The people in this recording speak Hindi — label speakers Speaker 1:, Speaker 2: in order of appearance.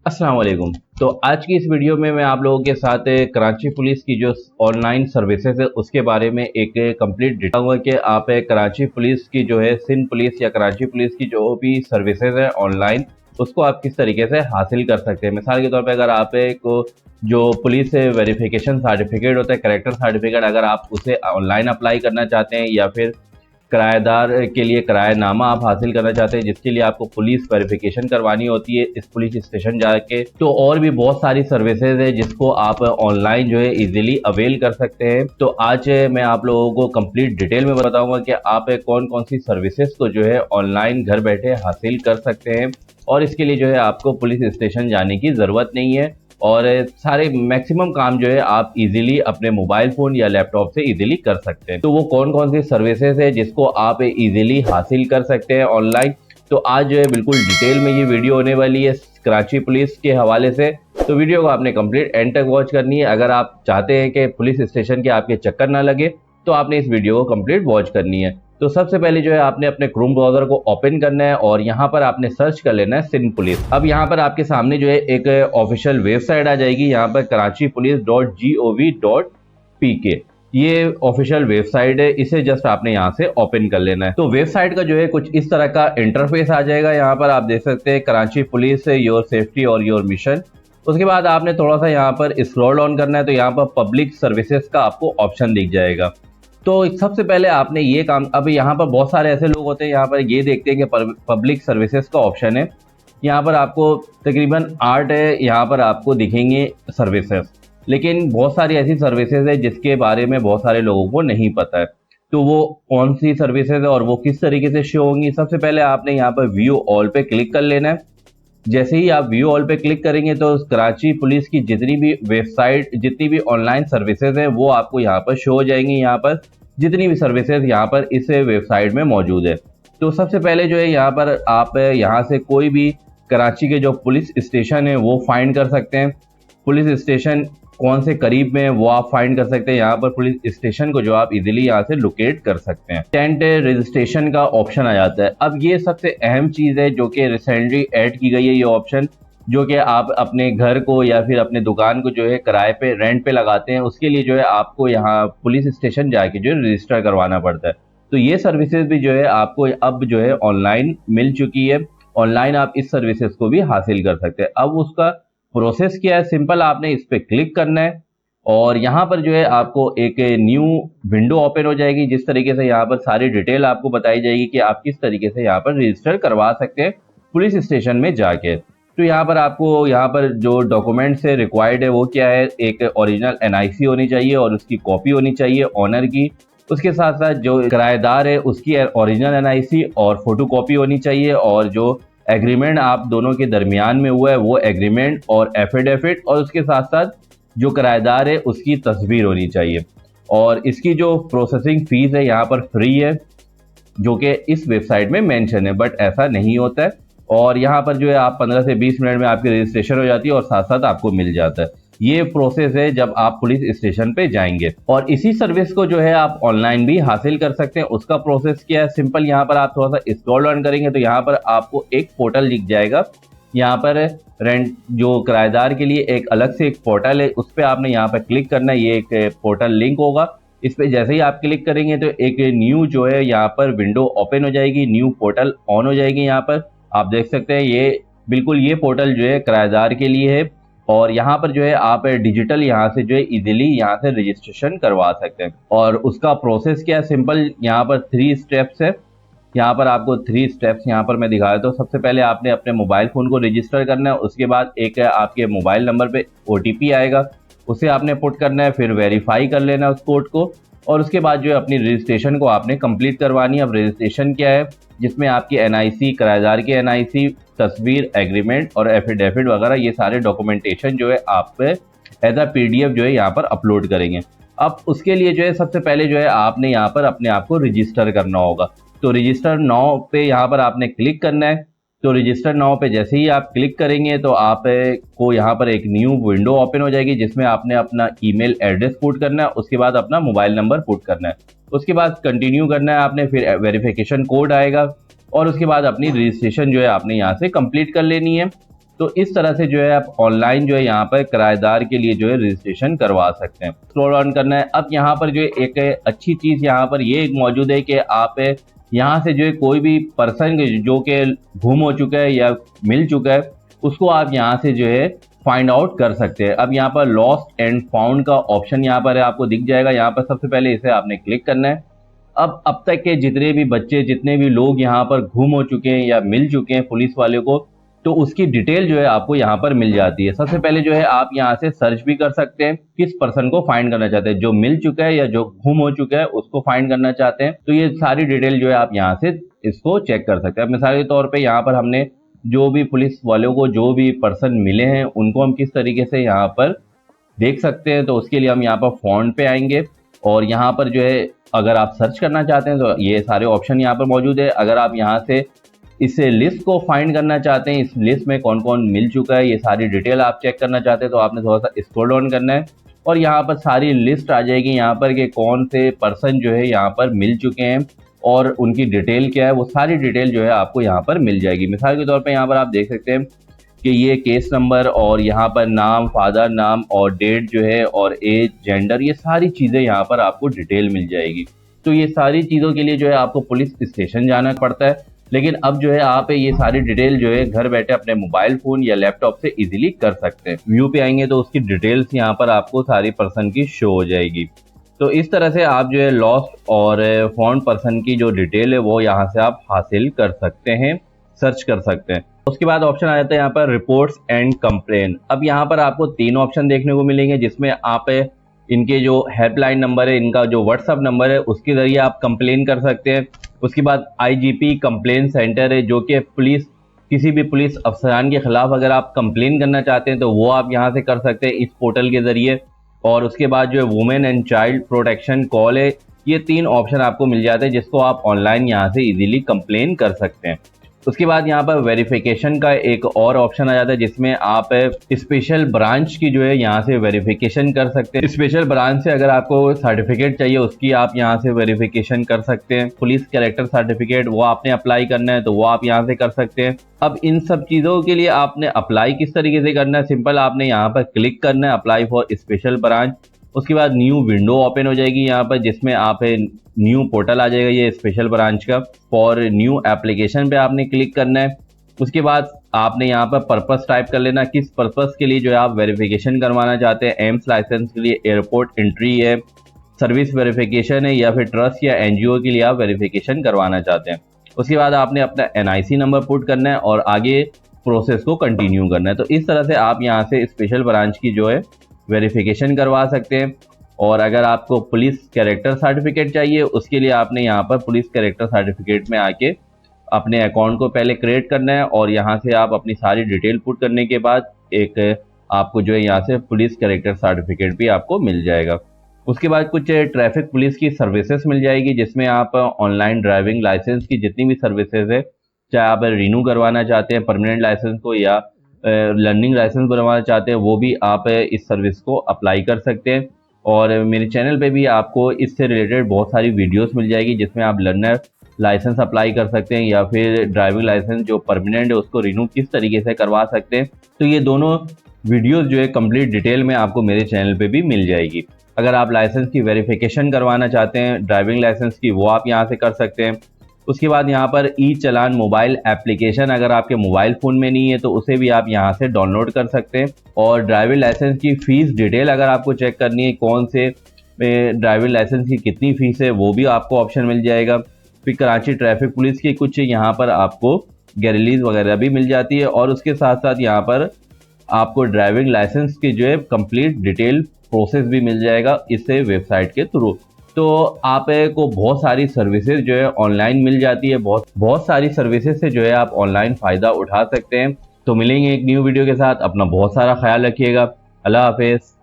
Speaker 1: अस्सलाम वालेकुम। तो आज की इस वीडियो में मैं आप लोगों के साथ कराची पुलिस की जो ऑनलाइन सर्विसेज है उसके बारे में एक कंप्लीट डिटेल दूंगा कि आप कराची पुलिस की जो है सिंध पुलिस या कराची पुलिस की जो भी सर्विसेज है ऑनलाइन उसको आप किस तरीके से हासिल कर सकते हैं। मिसाल के तौर पे अगर आप को जो पुलिस वेरिफिकेशन सर्टिफिकेट होता है, कैरेक्टर सर्टिफिकेट, अगर आप उसे ऑनलाइन अप्लाई करना चाहते हैं या फिर किराएदार के लिए किरायानामा आप हासिल करना चाहते हैं जिसके लिए आपको पुलिस वेरिफिकेशन करवानी होती है इस पुलिस स्टेशन जाके, तो और भी बहुत सारी सर्विसेज है जिसको आप ऑनलाइन जो है इजीली अवेल कर सकते हैं। तो आज मैं आप लोगों को कंप्लीट डिटेल में बताऊंगा कि आप कौन कौन सी सर्विसेज को जो है ऑनलाइन घर बैठे हासिल कर सकते हैं और इसके लिए जो है आपको पुलिस स्टेशन जाने की ज़रूरत नहीं है और सारे मैक्सिमम काम जो है आप इजीली अपने मोबाइल फ़ोन या लैपटॉप से इजीली कर सकते हैं। तो वो कौन कौन सी सर्विसेज है जिसको आप इजीली हासिल कर सकते हैं ऑनलाइन, तो आज जो है बिल्कुल डिटेल में ये वीडियो होने वाली है कराची पुलिस के हवाले से। तो वीडियो को आपने कंप्लीट एंड तक वॉच करनी है। अगर आप चाहते हैं कि पुलिस स्टेशन के आपके चक्कर ना लगे तो आपने इस वीडियो को कंप्लीट वॉच करनी है। तो सबसे पहले जो है आपने अपने क्रोम ब्राउजर को ओपन करना है और यहाँ पर आपने सर्च कर लेना है सिंध पुलिस। अब यहाँ पर आपके सामने जो है एक ऑफिशियल वेबसाइट आ जाएगी, यहाँ पर karachipolice.gov.pk, ये ऑफिशियल वेबसाइट है। इसे जस्ट आपने यहाँ से ओपन कर लेना है। तो वेबसाइट का जो है कुछ इस तरह का इंटरफेस आ जाएगा। यहाँ पर आप देख सकते हैं कराची पुलिस योर सेफ्टी और योर मिशन। उसके बाद आपने थोड़ा सा यहाँ पर स्क्रॉल डाउन करना है तो यहाँ पर पब्लिक सर्विसेज का आपको ऑप्शन दिख जाएगा। तो सबसे पहले आपने ये काम, अब यहाँ पर बहुत सारे ऐसे लोग होते हैं यहाँ पर ये देखते हैं कि पब्लिक सर्विसेज का ऑप्शन है, यहाँ पर आपको तकरीबन 8 है यहाँ पर आपको दिखेंगे सर्विसेज, लेकिन बहुत सारी ऐसी सर्विसेज है जिसके बारे में बहुत सारे लोगों को नहीं पता है। तो वो कौन सी सर्विसेज है और वो किस तरीके से शो होंगी, सबसे पहले आपने यहाँ पर व्यू ऑल पे क्लिक कर लेना है। जैसे ही आप व्यू ऑल पे क्लिक करेंगे तो कराची पुलिस की जितनी भी वेबसाइट, जितनी भी ऑनलाइन सर्विसेज हैं वो आपको यहाँ पर शो हो जाएंगी। यहाँ पर जितनी भी सर्विसेज यहाँ पर इस वेबसाइट में मौजूद है। तो सबसे पहले जो है यहाँ पर आप यहाँ से कोई भी कराची के जो पुलिस स्टेशन है वो फाइंड कर सकते हैं। पुलिस स्टेशन कौन से करीब में है वो आप फाइंड कर सकते हैं। यहाँ पर पुलिस स्टेशन को जो आप इजीली यहाँ से लोकेट कर सकते हैं। टेंट रजिस्ट्रेशन का ऑप्शन आ जाता है। अब ये सबसे अहम चीज़ है जो कि रिसेंटली ऐड की गई है, ये ऑप्शन जो कि आप अपने घर को या फिर अपने दुकान को जो है किराए पे, रेंट पे लगाते हैं, उसके लिए जो है आपको यहाँ पुलिस स्टेशन जाके जो है रजिस्टर करवाना पड़ता है। तो ये सर्विसेज भी जो है आपको अब जो है ऑनलाइन मिल चुकी है। ऑनलाइन आप इस सर्विसेज को भी हासिल कर सकते हैं। अब उसका प्रोसेस क्या है, सिंपल आपने इस पर क्लिक करना है और यहाँ पर जो है आपको एक न्यू विंडो ओपन हो जाएगी। जिस तरीके से यहाँ पर सारी डिटेल आपको बताई जाएगी कि आप किस तरीके से यहाँ पर रजिस्टर करवा सकते हैं पुलिस स्टेशन में जाके। तो यहाँ पर आपको यहाँ पर जो डॉक्यूमेंट्स है रिक्वायर्ड है वो क्या है, एक ओरिजिनल एनआईसी होनी चाहिए और उसकी कॉपी होनी चाहिए ऑनर की। उसके साथ साथ जो किराएदार है उसकी ओरिजिनल एनआईसी और फोटो कॉपी होनी चाहिए और जो एग्रीमेंट आप दोनों के दरमियान में हुआ है वो एग्रीमेंट और एफिडेविट, और उसके साथ साथ जो किराएदार है उसकी तस्वीर होनी चाहिए। और इसकी जो प्रोसेसिंग फीस है यहाँ पर फ्री है, जो कि इस वेबसाइट में मेंशन है, बट ऐसा नहीं होता है। और यहाँ पर जो है आप 15 से 20 मिनट में आपकी रजिस्ट्रेशन हो जाती है और साथ साथ आपको मिल जाता है। ये प्रोसेस है जब आप पुलिस स्टेशन पे जाएंगे। और इसी सर्विस को जो है आप ऑनलाइन भी हासिल कर सकते हैं। उसका प्रोसेस क्या है, सिंपल यहाँ पर आप थोड़ा सा स्क्रॉल डाउन करेंगे तो यहाँ पर आपको एक पोर्टल दिख जाएगा। यहाँ पर रेंट जो किराएदार के लिए एक अलग से एक पोर्टल है, उस पर आपने यहाँ पर क्लिक करना है। ये एक पोर्टल लिंक होगा, इस पर जैसे ही आप क्लिक करेंगे तो एक न्यू जो है यहाँ पर विंडो ओपन हो जाएगी, न्यू पोर्टल ऑन हो जाएगी। यहाँ पर आप देख सकते हैं ये बिल्कुल ये पोर्टल जो है किराएदार के लिए है और यहाँ पर जो है आप डिजिटल यहाँ से जो है इजीली यहाँ से रजिस्ट्रेशन करवा सकते हैं। और उसका प्रोसेस क्या है, सिंपल यहाँ पर 3 स्टेप्स है। यहाँ पर आपको 3 स्टेप्स यहाँ पर मैं दिखा देता हूँ। सबसे पहले आपने अपने मोबाइल फ़ोन को रजिस्टर करना है, उसके बाद एक आपके मोबाइल नंबर पे OTP आएगा, उसे आपने पुट करना है, फिर वेरीफाई कर लेना है उस कोड को और उसके बाद जो है अपनी रजिस्ट्रेशन को आपने कंप्लीट करवानी है। अब रजिस्ट्रेशन क्या है, जिसमें आपकी एनआईसी, किराएदार की एनआईसी, तस्वीर, एग्रीमेंट और एफिडेविट वगैरह ये सारे डॉक्यूमेंटेशन जो है आप एज अ PDF जो है यहाँ पर अपलोड करेंगे। अब उसके लिए जो है सबसे पहले जो है आपने यहाँ पर अपने आप को रजिस्टर करना होगा। तो रजिस्टर नाउ पे यहाँ पर आपने क्लिक करना है। तो रजिस्टर नाउ पे जैसे ही आप क्लिक करेंगे तो आप को यहाँ पर एक न्यू विंडो ओपन हो जाएगी जिसमें आपने अपना ईमेल एड्रेस पुट करना है, उसके बाद अपना मोबाइल नंबर पुट करना है, उसके बाद कंटिन्यू करना है आपने, फिर वेरिफिकेशन कोड आएगा और उसके बाद अपनी रजिस्ट्रेशन जो है आपने यहाँ से कंप्लीट कर लेनी है। तो इस तरह से जो है आप ऑनलाइन जो है यहाँ पर किराएदार के लिए जो है रजिस्ट्रेशन करवा सकते हैं। स्क्रॉल ऑन करना है। अब यहाँ पर जो है एक अच्छी चीज़ यहाँ पर ये मौजूद है कि आप यहाँ से जो है कोई भी पर्सन जो कि गुम हो चुका है या मिल चुका है उसको आप यहाँ से जो है फाइंड आउट कर सकते हैं। अब यहाँ पर लॉस्ट एंड फाउंड का ऑप्शन यहाँ पर है, आपको दिख जाएगा। यहाँ पर सबसे पहले इसे आपने क्लिक करना है। अब तक के जितने भी बच्चे, जितने भी लोग यहाँ पर गुम हो चुके हैं या मिल चुके हैं पुलिस वाले को, तो उसकी डिटेल जो है आपको यहाँ पर मिल जाती है। सबसे पहले जो है आप यहाँ से सर्च भी कर सकते हैं किस पर्सन को फाइंड करना चाहते हैं, जो मिल चुका है या जो गुम हो चुका है उसको फाइंड करना चाहते हैं। तो ये सारी डिटेल जो है आप यहाँ से इसको चेक कर सकते हैं। मिसाल के तौर पर यहाँ पर हमने जो भी पुलिस वालों को जो भी पर्सन मिले हैं उनको हम किस तरीके से यहाँ पर देख सकते हैं, तो उसके लिए हम यहाँ पर फॉन्ट पे आएंगे और यहाँ पर जो है अगर आप सर्च करना चाहते हैं तो ये सारे ऑप्शन यहाँ पर मौजूद है। अगर आप यहाँ से इस लिस्ट को फाइंड करना चाहते हैं, इस लिस्ट में कौन कौन मिल चुका है, ये सारी डिटेल आप चेक करना चाहते हैं, तो आपने थोड़ा सा स्क्रॉल डाउन करना है और यहाँ पर सारी लिस्ट आ जाएगी यहाँ पर कि कौन से पर्सन जो है यहाँ पर मिल चुके हैं और उनकी डिटेल क्या है, वो सारी डिटेल जो है आपको यहाँ पर मिल जाएगी। मिसाल के तौर पर यहाँ पर आप देख सकते हैं कि ये केस नंबर और यहाँ पर नाम, फादर नाम और डेट जो है और एज, जेंडर, ये सारी चीज़ें यहाँ पर आपको डिटेल मिल जाएगी। तो ये सारी चीज़ों के लिए जो है आपको पुलिस स्टेशन जाना पड़ता है, लेकिन अब जो है आप ये सारी डिटेल जो है घर बैठे अपने मोबाइल फ़ोन या लैपटॉप से इजीली कर सकते हैं। व्यू पे आएंगे तो उसकी डिटेल्स यहाँ पर आपको सारी पर्सन की शो हो जाएगी। तो इस तरह से आप जो है लॉस्ट और फाउंड पर्सन की जो डिटेल है वो यहाँ से आप हासिल कर सकते हैं, सर्च कर सकते हैं। उसके बाद ऑप्शन आ जाता है यहाँ पर रिपोर्ट्स एंड कंप्लेन। अब यहाँ पर आपको 3 ऑप्शन देखने को मिलेंगे जिसमें आप इनके जो हेल्पलाइन नंबर है, इनका जो व्हाट्सअप नंबर है उसके जरिए आप कंप्लेन कर सकते हैं। उसके बाद आईजीपी कंप्लेन सेंटर है जो कि पुलिस, किसी भी पुलिस अफसरान के खिलाफ अगर आप कंप्लेन करना चाहते हैं तो वो आप यहाँ से कर सकते हैं इस पोर्टल के जरिए। और उसके बाद जो है women and child protection call है। ये 3 ऑप्शन आपको मिल जाते हैं जिसको आप ऑनलाइन यहाँ से इजीली कंप्लेन कर सकते हैं। उसके बाद यहाँ पर वेरिफिकेशन का एक और ऑप्शन आ जाता है जिसमें आप स्पेशल ब्रांच की जो है यहाँ से वेरिफिकेशन कर सकते हैं। स्पेशल ब्रांच से अगर आपको सर्टिफिकेट चाहिए उसकी आप यहाँ से वेरिफिकेशन कर सकते हैं। पुलिस कैरेक्टर सर्टिफिकेट वो आपने अप्लाई करना है तो वो आप यहाँ से कर सकते हैं। अब इन सब चीज़ों के लिए आपने अप्लाई किस तरीके से करना है, सिंपल आपने यहाँ पर क्लिक करना है अप्लाई फॉर स्पेशल ब्रांच। उसके बाद न्यू विंडो ओपन हो जाएगी यहाँ पर जिसमें आप न्यू पोर्टल आ जाएगा ये स्पेशल ब्रांच का। फॉर न्यू एप्लीकेशन पे आपने क्लिक करना है। उसके बाद आपने यहाँ पर पर्पस टाइप कर लेना, किस पर्पस के लिए जो है आप वेरिफिकेशन करवाना चाहते हैं। एम्स लाइसेंस के लिए, एयरपोर्ट एंट्री है, सर्विस वेरिफिकेशन है या फिर ट्रस्ट या एनजीओ के लिए आप वेरिफिकेशन करवाना चाहते हैं। उसके बाद आपने अपना एनआईसी नंबर पुट करना है और आगे प्रोसेस को कंटिन्यू करना है। तो इस तरह से आप यहाँ से स्पेशल ब्रांच की जो है वेरिफिकेशन करवा सकते हैं। और अगर आपको पुलिस कैरेक्टर सर्टिफिकेट चाहिए उसके लिए आपने यहाँ पर पुलिस कैरेक्टर सर्टिफिकेट में आके अपने अकाउंट को पहले क्रिएट करना है और यहाँ से आप अपनी सारी डिटेल पुट करने के बाद एक आपको जो है यहाँ से पुलिस कैरेक्टर सर्टिफिकेट भी आपको मिल जाएगा। उसके बाद कुछ ट्रैफिक पुलिस की सर्विसेज मिल जाएगी जिसमें आप ऑनलाइन ड्राइविंग लाइसेंस की जितनी भी सर्विसेज है, चाहे आप रिन्यू करवाना चाहते हैं परमानेंट लाइसेंस को या लर्निंग लाइसेंस बनवाना चाहते हैं, वो भी आप इस सर्विस को अप्लाई कर सकते हैं। और मेरे चैनल पे भी आपको इससे रिलेटेड बहुत सारी वीडियोस मिल जाएगी जिसमें आप लर्नर लाइसेंस अप्लाई कर सकते हैं या फिर ड्राइविंग लाइसेंस जो परमानेंट है उसको रिन्यू किस तरीके से करवा सकते हैं। तो ये दोनों वीडियोस जो है कंप्लीट डिटेल में आपको मेरे चैनल पे भी मिल जाएगी। अगर आप लाइसेंस की वेरिफिकेशन करवाना चाहते हैं ड्राइविंग लाइसेंस की, वो आप यहाँ से कर सकते हैं। उसके बाद यहाँ पर ई चालान मोबाइल एप्लीकेशन अगर आपके मोबाइल फ़ोन में नहीं है तो उसे भी आप यहाँ से डाउनलोड कर सकते हैं। और ड्राइविंग लाइसेंस की फ़ीस डिटेल अगर आपको चेक करनी है, कौन से ड्राइविंग लाइसेंस की कितनी फ़ीस है, वो भी आपको ऑप्शन मिल जाएगा। फिर कराची ट्रैफिक पुलिस की कुछ यहाँ पर आपको गैरलीज वगैरह भी मिल जाती है और उसके साथ साथ यहाँ पर आपको ड्राइविंग लाइसेंस की जो है कंप्लीट डिटेल प्रोसेस भी मिल जाएगा इससे वेबसाइट के थ्रू। तो आप को बहुत सारी सर्विसेज जो है ऑनलाइन मिल जाती है, बहुत सारी सर्विसेज से जो है आप ऑनलाइन फ़ायदा उठा सकते हैं। तो मिलेंगे एक न्यू वीडियो के साथ, अपना बहुत सारा ख्याल रखिएगा। अल्लाह हाफिज़।